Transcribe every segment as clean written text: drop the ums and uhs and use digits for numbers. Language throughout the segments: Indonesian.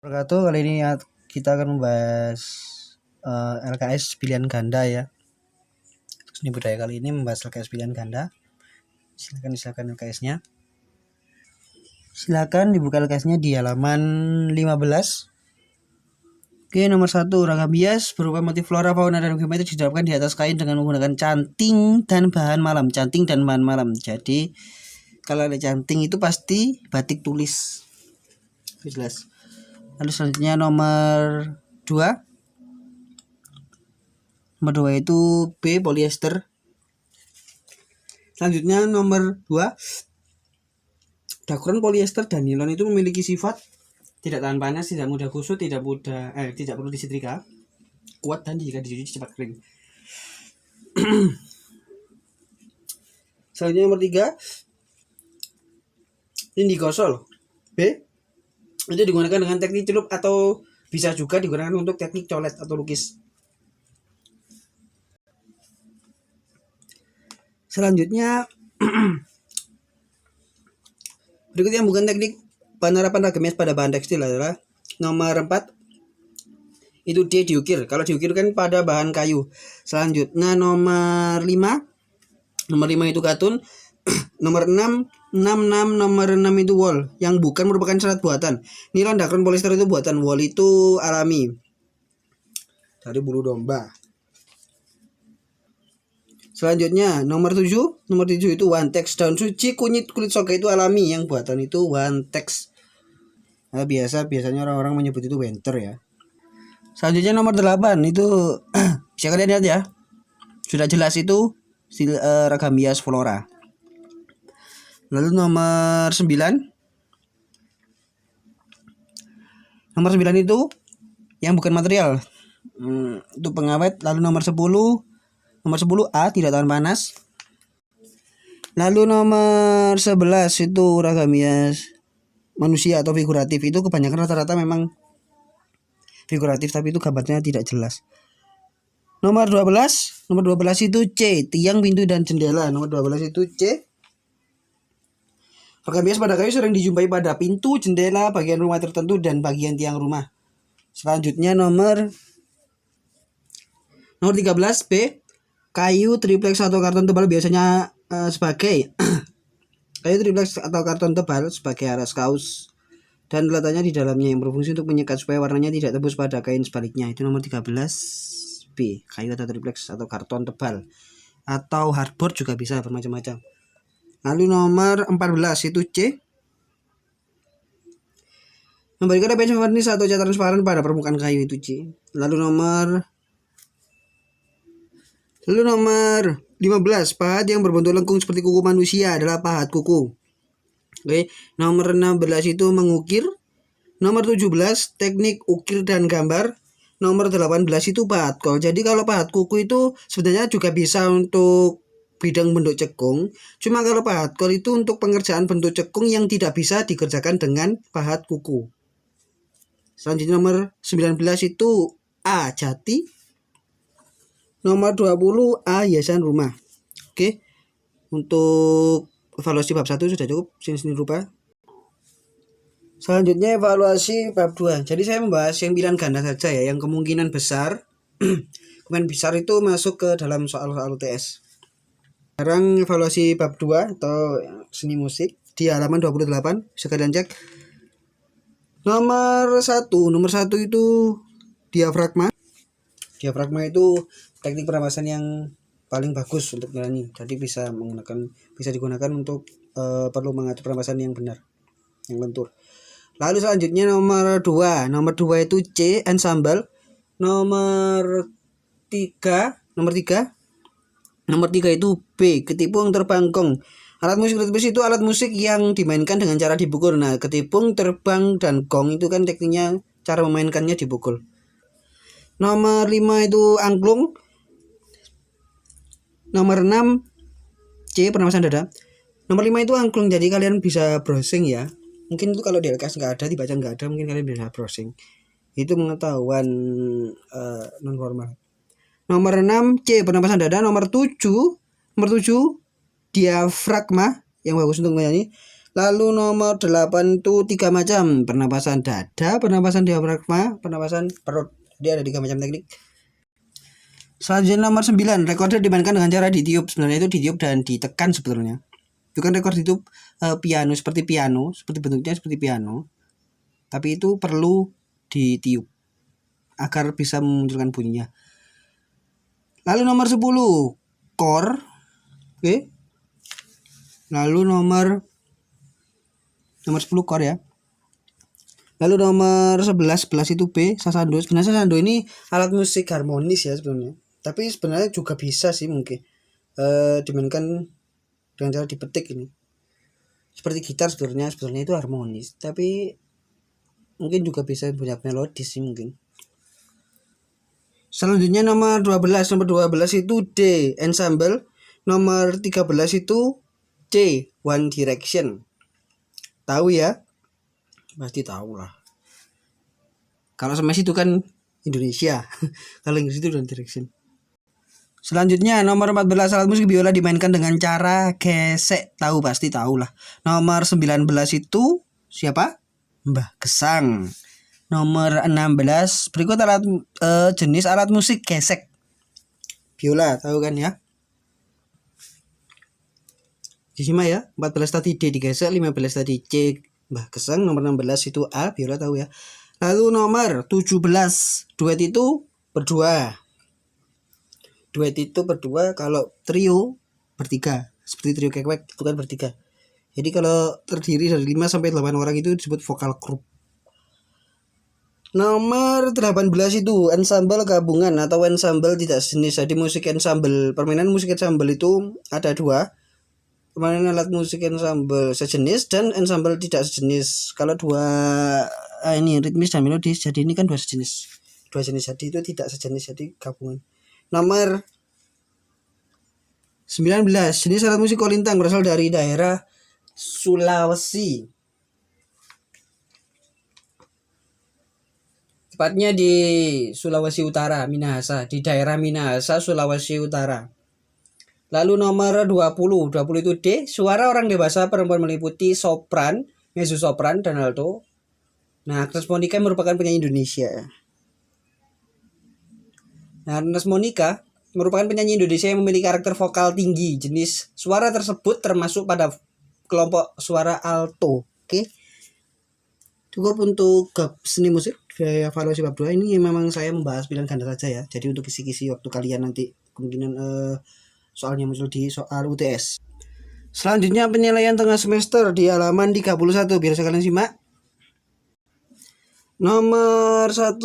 Wabarakatuh. Kali ini kita akan membahas LKS pilihan ganda ya. Seni budaya kali ini membahas LKS pilihan ganda. Silakan LKS-nya. Silakan dibuka LKS-nya di halaman 15. Oke, nomor 1, ragam bias berupa motif flora, fauna, dan geometri diterapkan di atas kain dengan menggunakan canting dan bahan malam. Canting dan bahan malam. Jadi kalau ada canting itu pasti batik tulis. Jelas. Lalu selanjutnya nomor 2. Nomor 2 itu B, polyester. Selanjutnya nomor 2, dakron, polyester, dan nilon itu memiliki sifat tidak tahan panas, tidak mudah kusut, tidak perlu disetrika, kuat, dan jika dicuci cepat kering. Selanjutnya nomor 3, indigosol. B, itu digunakan dengan teknik celup atau bisa juga digunakan untuk teknik colet atau lukis. Selanjutnya berikutnya bukan teknik penerapan ragam bias pada bahan tekstil adalah nomor 4, itu D, diukir. Kalau diukir kan pada bahan kayu. Selanjutnya nomor 5 itu katun. Nomor 6 itu wol yang bukan merupakan serat buatan. Nilon, dakron, polyester itu buatan. Wol itu alami dari bulu domba. Selanjutnya nomor 7 itu one text. Daun suci, kunyit, kulit soga itu alami, yang buatan itu one text. Nah, biasanya orang-orang menyebut itu winter ya. Selanjutnya nomor 8 itu bisa kalian lihat ya. Sudah jelas itu ragam bias flora. Lalu nomor 9 itu yang bukan material. Itu pengawet. Lalu nomor 10 A, tidak tahan panas. Lalu nomor 11 itu ragam bias manusia atau figuratif. Itu kebanyakan rata-rata memang figuratif, tapi itu gambarnya tidak jelas. Nomor 12 itu C, tiang, pintu, dan jendela. Nomor 12 itu C. Ragam bias pada kayu sering dijumpai pada pintu, jendela, bagian rumah tertentu, dan bagian tiang rumah. Selanjutnya nomor 13 B, kayu triplex atau karton tebal biasanya sebagai kayu triplex atau karton tebal sebagai aras kaos dan letaknya di dalamnya yang berfungsi untuk menyekat supaya warnanya tidak tembus pada kain sebaliknya. Itu nomor 13 B, kayu atau triplex atau karton tebal, atau hardboard juga bisa, bermacam-macam. Lalu nomor 14 itu C, memberikan lapisan vernis atau cat transparan pada permukaan kayu, itu C. Lalu nomor 15, pahat yang berbentuk lengkung seperti kuku manusia adalah pahat kuku. Oke, nomor 16 itu mengukir. Nomor 17 teknik ukir dan gambar. Nomor 18 itu pahat kol. Jadi kalau pahat kuku itu sebenarnya juga bisa untuk bidang bentuk cekung. Cuma kalau pahat kol itu untuk pengerjaan bentuk cekung yang tidak bisa dikerjakan dengan pahat kuku. Selanjutnya nomor 19 itu A, jati. Nomor 20 A, hiasan rumah. Oke. Untuk evaluasi bab 1 sudah cukup, sini rupa. Selanjutnya evaluasi bab 2. Jadi saya membahas yang pilihan ganda saja ya, yang kemungkinan besar itu masuk ke dalam soal-soal UTS. Sekarang evaluasi bab 2 atau seni musik di halaman 28, bisa kalian cek. Nomor 1 itu diafragma. Diafragma itu teknik pernapasan yang paling bagus untuk menyanyi. Jadi bisa digunakan untuk perlu mengatur pernapasan yang benar, yang lentur. Lalu selanjutnya nomor 2 itu C, ensemble. Nomor 3 itu B, ketipung, terbang, gong. Alat musik ritmis itu alat musik yang dimainkan dengan cara dipukul. Nah, ketipung, terbang, dan gong itu kan tekniknya, cara memainkannya dipukul. Nomor 5 itu angklung. Nomor 6 C, pernapasan dada. Nomor 5 itu angklung, jadi kalian bisa browsing ya. Mungkin itu kalau di LKS nggak ada, dibaca nggak ada, mungkin kalian bisa browsing. Itu pengetahuan non formal. Nomor 6 C, pernapasan dada. Nomor 7 diafragma, yang bagus untuk menyanyi. Lalu nomor 8 itu 3 macam, pernapasan dada, pernapasan diafragma, pernapasan perut. Dia ada 3 macam teknik. Selanjutnya nomor 9, recorder dimainkan dengan cara ditiup. Sebenarnya itu ditiup dan ditekan sebetulnya. Itu kan record ditiup piano, seperti bentuknya seperti piano. Tapi itu perlu ditiup agar bisa memunculkan bunyinya. Lalu nomor 10, core. Oke. Lalu nomor 10 core ya. Lalu nomor 11 itu B, sasando. Sebenarnya sasando ini alat musik harmonis ya sebenarnya. Tapi sebenarnya juga bisa sih mungkin dimainkan dengan cara dipetik ini. Seperti gitar sebetulnya itu harmonis, tapi mungkin juga bisa punya melodis sih mungkin. Selanjutnya nomor 12 itu D, ensemble. Nomor 13 itu C, One Direction. Tahu ya? Pasti tahu lah. Kalau Smash itu kan Indonesia. Kalau Inggris itu One Direction. Selanjutnya nomor 14, alat musik biola dimainkan dengan cara gesek. Pasti tahu lah. Nomor 19 itu siapa? Mbah Gesang. Nomor 16, berikut alat jenis alat musik gesek. Biola, tahu kan ya? Disimak ya. 14 tadi D digesek, 15 tadi C Mbah Gesang, nomor 16 itu A, biola tahu ya. Lalu nomor 17, duet itu berdua. Duet itu berdua, kalau trio bertiga. Seperti trio kewek itu kan bertiga. Jadi kalau terdiri dari 5 sampai 8 orang itu disebut vokal group. Nomor 18 itu ensemble gabungan atau ensemble tidak sejenis. Jadi permainan musik ensemble itu ada 2. Permainan alat musik ensemble sejenis dan ensemble tidak sejenis. Kalau ini ritmis dan melodis, jadi ini kan 2 sejenis. 2 jenis, jadi itu tidak sejenis, jadi gabungan. Nomor 19, jenis alat musik kolintang berasal dari daerah Sulawesi. Tepatnya di Sulawesi Utara, Minahasa, di daerah Minahasa, Sulawesi Utara. Lalu nomor 20 itu D, suara orang dewasa perempuan meliputi sopran, mezzo-sopran, dan alto. Nah, Agnes Monica merupakan penyanyi Indonesia. Nah, Agnes Monica merupakan penyanyi Indonesia yang memiliki karakter vokal tinggi. Jenis suara tersebut termasuk pada kelompok suara alto. Oke. Cukup untuk seni musik gaya evaluasi bab 2 ini memang saya membahas pilihan ganda saja ya. Jadi untuk kisi-kisi waktu kalian nanti kemungkinan soalnya muncul di soal UTS. Selanjutnya penilaian tengah semester di halaman 31, biar sekalian simak. Nomor 1,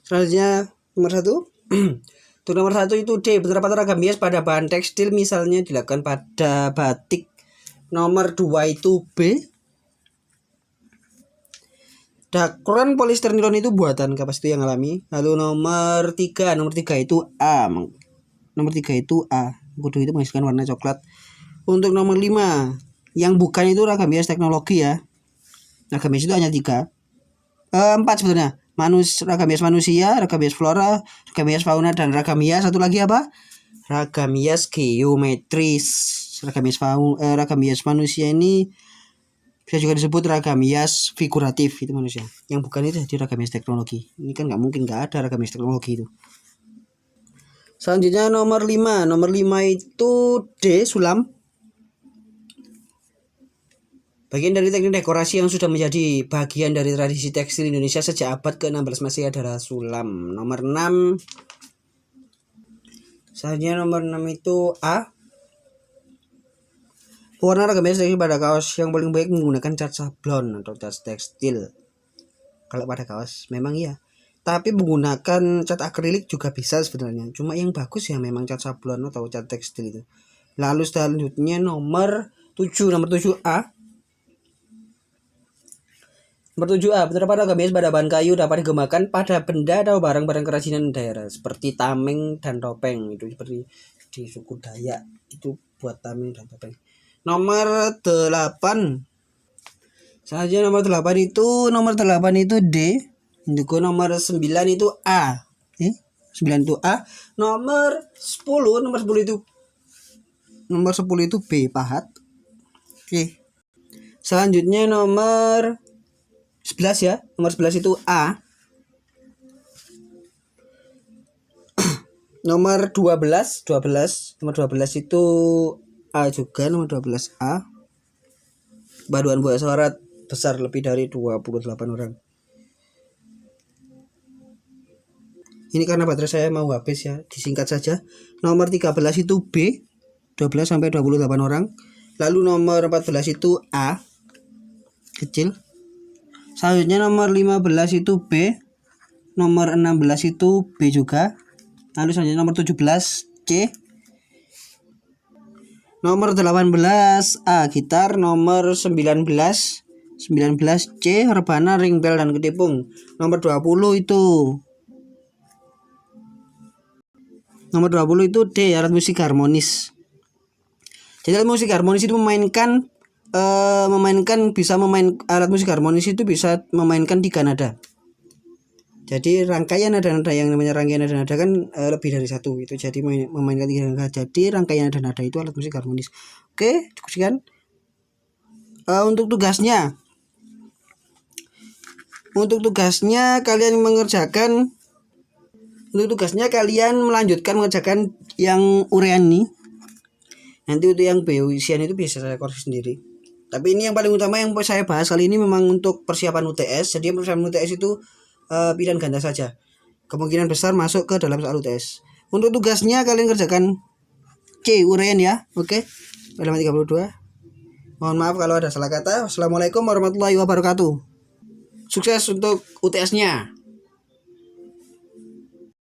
selanjutnya nomor 1. Untuk nomor 1 itu D, penerapan ragam bias pada bahan tekstil misalnya dilakukan pada batik. Nomor 2 itu B, dakron polister nilon itu buatan kapas itu yang alami. Lalu nomor 3 itu A. Nomor 3 itu A. Kudu itu menghasilkan warna coklat. Untuk nomor 5 yang bukan itu ragam bias teknologi ya. Ragam bias itu hanya 3. 4 sebenarnya. Ragam bias manusia, ragam bias flora, ragam bias fauna, dan ragam bias satu lagi apa? Ragam bias geometris. Ragam bias manusia ini bisa juga disebut ragam bias figuratif, itu manusia. Yang bukan itu jadi ragam bias teknologi. Ini kan nggak ada ragam bias teknologi itu. Selanjutnya nomor 5 itu D, sulam. Bagian dari teknik dekorasi yang sudah menjadi bagian dari tradisi tekstil Indonesia sejak abad ke-16 Masehi adalah sulam. Nomor 6. Selanjutnya nomor 6 itu A. Pewarna ragam bias tekstil pada kaos yang paling baik menggunakan cat sablon atau cat tekstil. Kalau pada kaos memang iya. Tapi menggunakan cat akrilik juga bisa sebenarnya. Cuma yang bagus ya memang cat sablon atau cat tekstil itu. Lalu selanjutnya nomor 7A. Nomor 7A, penerapan ragam bias pada bahan kayu dapat digunakan pada benda atau barang-barang kerajinan daerah seperti tameng dan topeng. Itu seperti di suku Dayak itu buat tameng dan topeng. Nomor 8. Saja nomor 8 itu D. Untuk nomor 9 itu A. 9 itu A. Nomor 10 itu B, pahat. Oke. Selanjutnya nomor 11 ya. Nomor 11 itu A. Nomor 12 itu A juga, nomor 12 A. Paduan buah suara besar lebih dari 28 orang. Ini karena baterai saya mau habis ya, disingkat saja. Nomor 13 itu B, 12 sampai 28 orang. Lalu nomor 14 itu A, kecil. Selanjutnya nomor 15 itu B. Nomor 16 itu B juga. Lalu selanjutnya nomor 17 C. Nomor 18 A gitar. Nomor 19 C rebana, ring bel dan ketipung. Nomor 20 itu D, alat musik harmonis. Jadi alat musik harmonis itu alat musik harmonis itu bisa memainkan 3 nada. Jadi rangkaian nada-nada yang namanya rangkaian nada-nada kan lebih dari satu, itu jadi memainkan 3 nada. Jadi rangkaian nada-nada itu alat musik harmonis. Oke, cukup sekian. Untuk tugasnya kalian melanjutkan mengerjakan yang urean nih. Nanti untuk yang isian itu bisa saya koreksi sendiri. Tapi ini yang paling utama yang saya bahas kali ini memang untuk persiapan UTS. Jadi persiapan UTS itu pilihan ganda saja. Kemungkinan besar masuk ke dalam soal UTS. Untuk tugasnya kalian kerjakan C urean ya. Oke. Halaman 32. Mohon maaf kalau ada salah kata. Wassalamualaikum warahmatullahi wabarakatuh. Sukses untuk UTS-nya.